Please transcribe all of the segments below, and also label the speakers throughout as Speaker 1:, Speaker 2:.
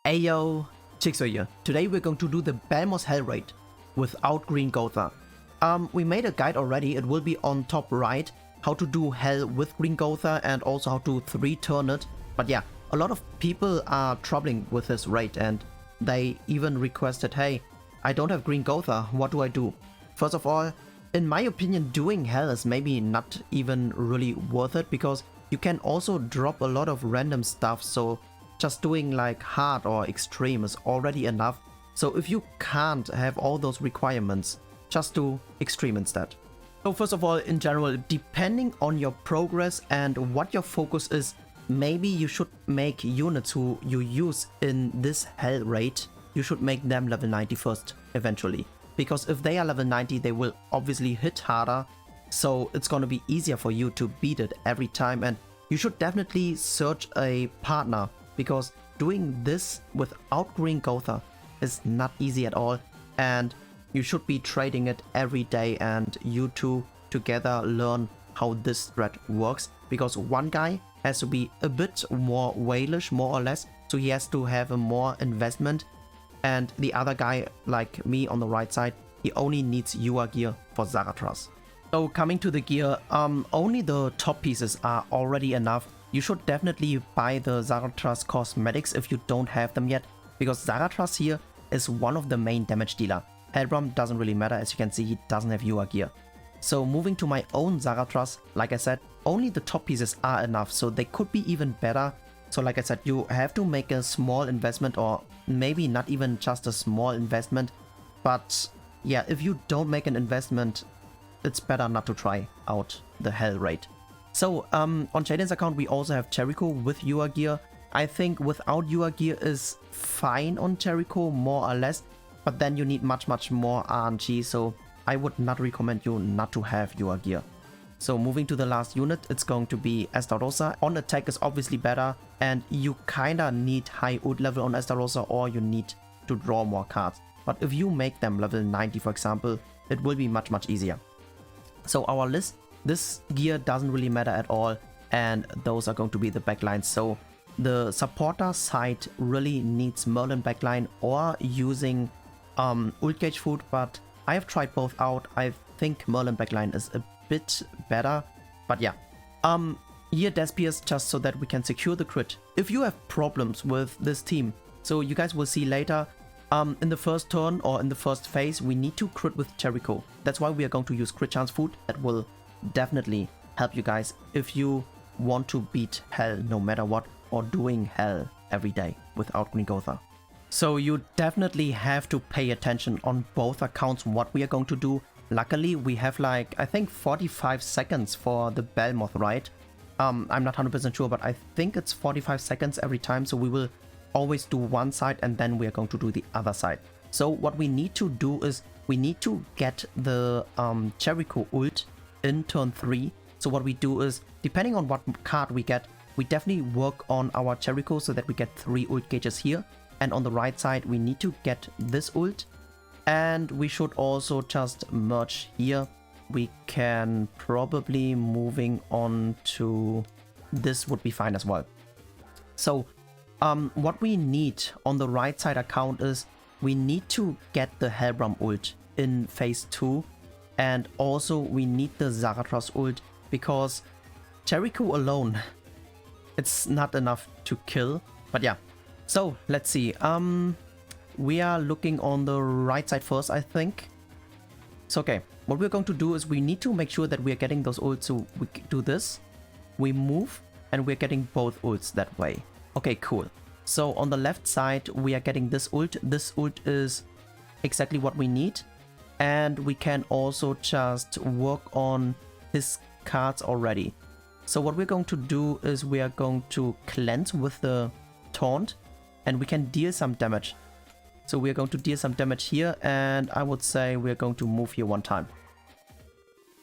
Speaker 1: Ayo, Chiksua here. Today we're going to do the BELMOTH Hell Raid without green GOWTHER. We made a guide already, it will be on top right, how to do Hell with green GOWTHER and also how to 3-turn it. But yeah, a lot of people are troubling with this raid and they even requested, hey, I don't have green GOWTHER, what do I do? First of all, in my opinion, doing Hell is maybe not even really worth it because you can also drop a lot of random stuff, so just doing like hard or extreme is already enough. So if you can't have all those requirements, just do extreme instead. So first of all, in general, depending on your progress and what your focus is, maybe you should make units who you use in this Hell raid, you should make them level 90 first eventually. Because if they are level 90, they will obviously hit harder, so it's gonna be easier for you to beat it every time. And you should definitely search a partner, because doing this without green GOWTHER is not easy at all, and you should be trading it every day and you two together learn how this strat works, because one guy has to be a bit more whalish, more or less, so he has to have a more investment, and the other guy, like me on the right side, he only needs UR gear for Zaratras. So coming to the gear, only the top pieces are already enough. You should definitely buy the Zaratras cosmetics if you don't have them yet, because Zaratras here is one of the main damage dealer. Hellbrom doesn't really matter, as you can see he doesn't have UR gear. So moving to my own Zaratras, like I said, only the top pieces are enough, so they could be even better. So like I said, you have to make a small investment, or maybe not even just a small investment, but yeah, if you don't make an investment, it's better not to try out the Hell raid. So on Jaden's account we also have Jericho with UR gear. I think without UR gear is fine on Jericho, more or less, but then you need much more RNG, so I would not recommend you not to have UR gear. So moving to the last unit, it's going to be Estarossa. On attack is obviously better, and you kinda need high ult level on Estarossa, or you need to draw more cards. But if you make them level 90 for example, it will be much easier. So our list, this gear doesn't really matter at all, and those are going to be the backlines. So the supporter side really needs Merlin backline or using ult gauge food, but I have tried both out. I think Merlin backline is a bit better, but yeah. Here Despiers just so that we can secure the crit. If you have problems with this team, so you guys will see later, in the first turn or in the first phase, we need to crit with Jericho. That's why we are going to use crit chance food. That will definitely help you guys if you want to beat Hell no matter what, or doing Hell every day without green GOWTHER. So you definitely have to pay attention on both accounts what we are going to do. Luckily we have like, I think 45 seconds for the BELMOTH, right? I'm not 100% sure, but I think it's 45 seconds every time, so we will always do one side and then we are going to do the other side. So what we need to do is we need to get the Jericho ult in turn 3. So what we do is, depending on what card we get, we definitely work on our Jericho so that we get 3 ult gauges here. And on the right side we need to get this ult, and we should also just merge here. We can probably moving on to this would be fine as well. So what we need on the right side account is we need to get the Hellbrom ult in phase 2, and also we need the Zaratras ult, because Jericho alone, it's not enough to kill. But yeah, so let's see, we are looking on the right side first, I think. So okay, what we're going to do is we need to make sure that we are getting those ults. So we do this, we move, and we're getting both ults that way. Okay, cool. So on the left side we are getting this ult. This ult is exactly what we need, and we can also just work on his cards already. So what we're going to do is we are going to cleanse with the taunt, and we can deal some damage. So we are going to deal some damage here, and I would say we're going to move here one time.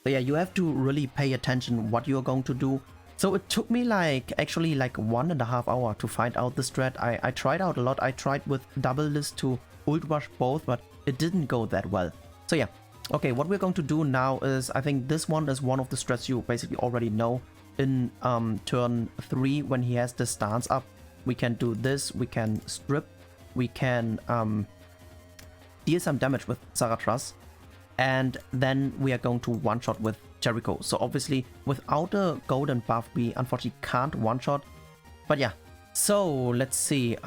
Speaker 1: So yeah, you have to really pay attention what you're going to do. So it took me actually like 1.5 hours to find out the strat. I tried out a lot. I tried with double list to ult rush both, but it didn't go that well. So yeah, okay, what we're going to do now is, I think this one is one of the strats you basically already know. In turn 3, when he has the stance up, we can do this, we can strip, we can deal some damage with Zaratras, and then we are going to one-shot with Jericho. So obviously, without a golden buff, we unfortunately can't one-shot. But yeah, so let's see.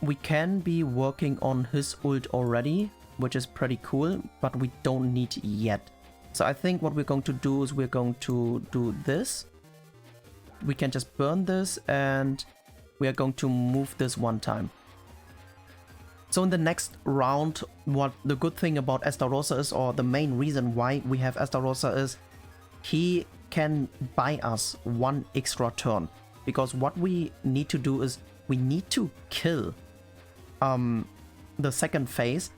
Speaker 1: We can be working on his ult already, which is pretty cool, but we don't need yet. So I think what we're going to do is we're going to do this. We can just burn this, and we are going to move this one time. So in the next round, what the good thing about Estarossa is, or the main reason why we have Estarossa, is he can buy us one extra turn. Because what we need to do is we need to kill the second phase,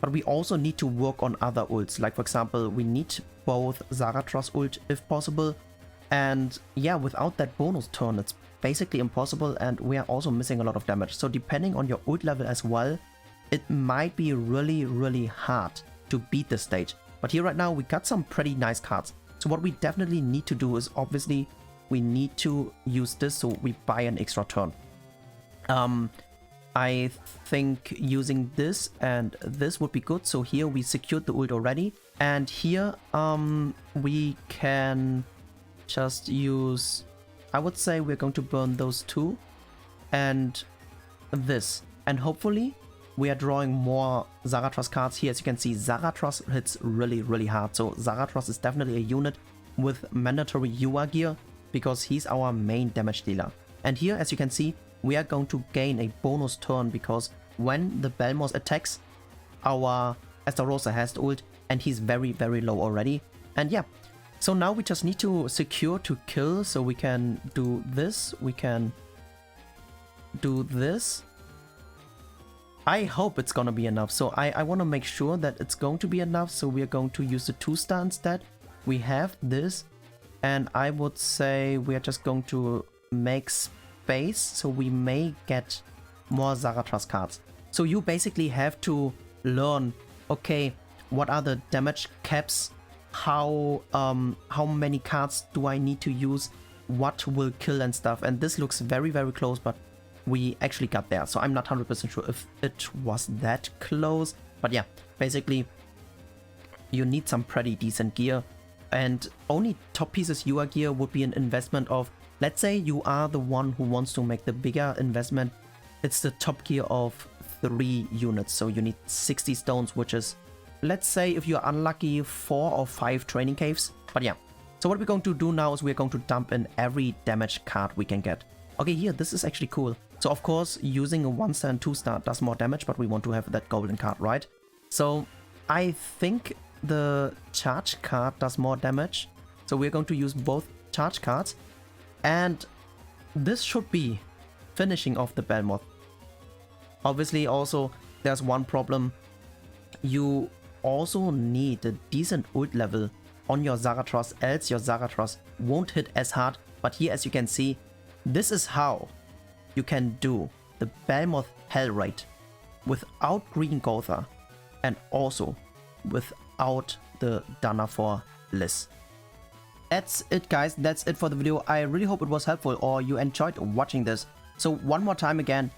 Speaker 1: but we also need to work on other ults. Like for example, we need both Zaratras ult if possible. And yeah, without that bonus turn, it's basically impossible, and we are also missing a lot of damage. So depending on your ult level as well, it might be really hard to beat this stage. But here right now, we got some pretty nice cards. So what we definitely need to do is obviously we need to use this so we buy an extra turn. I think using this and this would be good. So here we secured the ult already. And here we can just use, I would say we're going to burn those two and this. And hopefully we are drawing more Zaratras cards here. As you can see, Zaratras hits really hard. So Zaratras is definitely a unit with mandatory UA gear because he's our main damage dealer. And here, as you can see, we are going to gain a bonus turn because when the BELMOTH attacks, our Estarossa has the ult and he's very low already. And yeah, so now we just need to secure to kill. So we can do this, we can do this. I hope it's gonna be enough. So I want to make sure that it's going to be enough. So we are going to use the 2-star instead. We have this, and I would say we are just going to make space so we may get more Zaratras cards. So you basically have to learn, okay, what are the damage caps? How many cards do I need to use? What will kill and stuff? And this looks very close, but we actually got there. So I'm not 100% sure if it was that close. But yeah, basically you need some pretty decent gear. And only top pieces UA gear would be an investment of, let's say you are the one who wants to make the bigger investment. It's the top gear of 3 units. So you need 60 stones, which is, let's say if you're unlucky, 4 or 5 training caves. But yeah, so what we're going to do now is we're going to dump in every damage card we can get. Okay, here, this is actually cool. So of course, using a 1-star and 2-star does more damage, but we want to have that golden card, right? So I think the charge card does more damage. So we're going to use both charge cards. And this should be finishing off the BELMOTH. Obviously, also, there's one problem. You also need a decent ult level on your Zaratras, else your Zaratras won't hit as hard. But here, as you can see, this is how you can do the BELMOTH Hell Raid without Green GOWTHER and also without the Danafor Liz. That's it, guys. That's it for the video. I really hope it was helpful or you enjoyed watching this. So one more time again,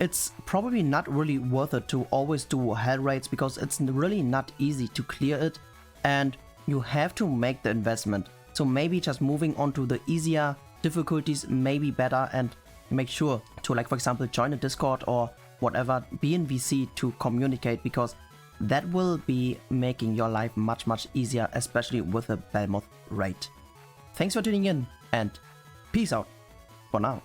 Speaker 1: it's probably not really worth it to always do Hell Raids because it's really not easy to clear it and you have to make the investment. So maybe just moving on to the easier difficulties may be better, and make sure to, like for example, join a Discord or whatever, be in VC to communicate, because that will be making your life much easier, especially with a BELMOTH raid. Thanks for tuning in and peace out for now.